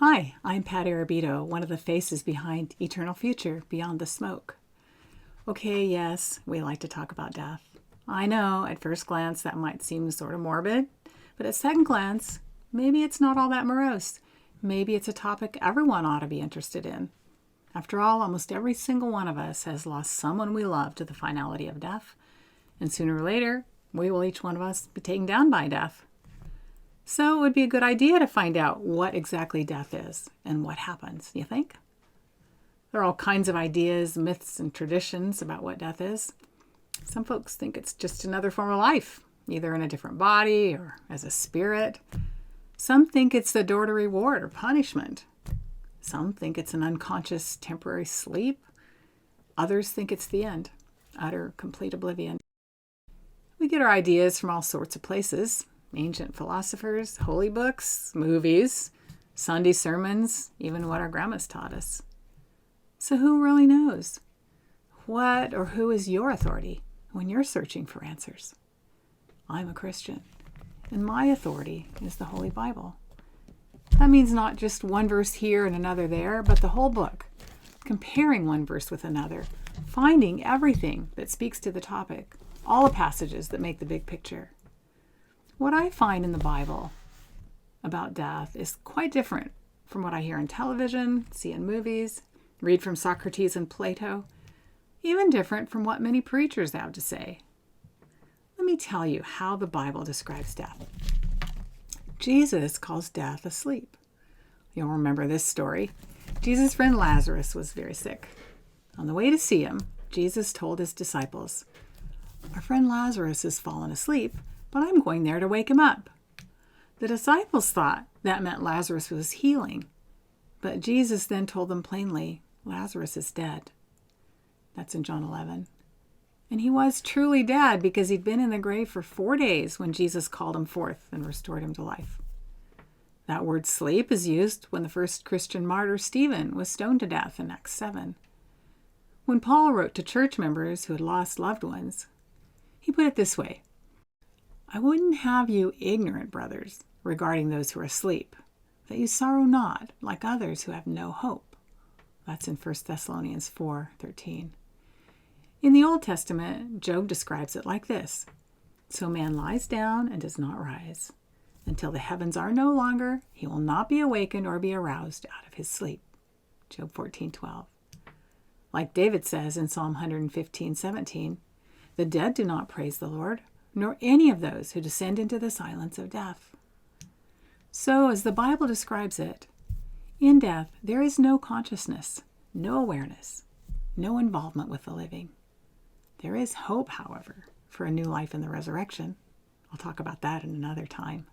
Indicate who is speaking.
Speaker 1: Hi, I'm Pat Arrabito, one of the faces behind Eternal Future Beyond the Smoke. Okay, yes, we like to talk about death. I know, at first glance that might seem sort of morbid, but at second glance, maybe it's not all that morose. Maybe it's a topic everyone ought to be interested in. After all, almost every single one of us has lost someone we love to the finality of death, and sooner or later, we will each one of us be taken down by death. So it would be a good idea to find out what exactly death is and what happens, you think? There are all kinds of ideas, myths, and traditions about what death is. Some folks think it's just another form of life, either in a different body or as a spirit. Some think it's the door to reward or punishment. Some think it's an unconscious temporary sleep. Others think it's the end, utter, complete oblivion. We get our ideas from all sorts of places. Ancient philosophers, holy books, movies, Sunday sermons, even what our grandmas taught us. So who really knows? What or who is your authority when you're searching for answers? I'm a Christian, and my authority is the Holy Bible. That means not just one verse here and another there, but the whole book, comparing one verse with another, finding everything that speaks to the topic, all the passages that make the big picture. What I find in the Bible about death is quite different from what I hear on television, see in movies, read from Socrates and Plato, even different from what many preachers have to say. Let me tell you how the Bible describes death. Jesus calls death asleep. You'll remember this story. Jesus' friend Lazarus was very sick. On the way to see him, Jesus told his disciples, "Our friend Lazarus has fallen asleep, but I'm going there to wake him up." The disciples thought that meant Lazarus was healing, but Jesus then told them plainly, Lazarus is dead. That's in John 11. And he was truly dead because he'd been in the grave for 4 days when Jesus called him forth and restored him to life. That word sleep is used when the first Christian martyr, Stephen, was stoned to death in Acts 7. When Paul wrote to church members who had lost loved ones, he put it this way, "I wouldn't have you ignorant, brothers, regarding those who are asleep, that you sorrow not, like others who have no hope." That's in 1 Thessalonians 4:13. In the Old Testament, Job describes it like this, "So man lies down and does not rise. Until the heavens are no longer, he will not be awakened or be aroused out of his sleep." Job 14:12. Like David says in Psalm 115:17, "The dead do not praise the Lord, nor any of those who descend into the silence of death." So, as the Bible describes it, in death there is no consciousness, no awareness, no involvement with the living. There is hope, however, for a new life in the resurrection. I'll talk about that in another time.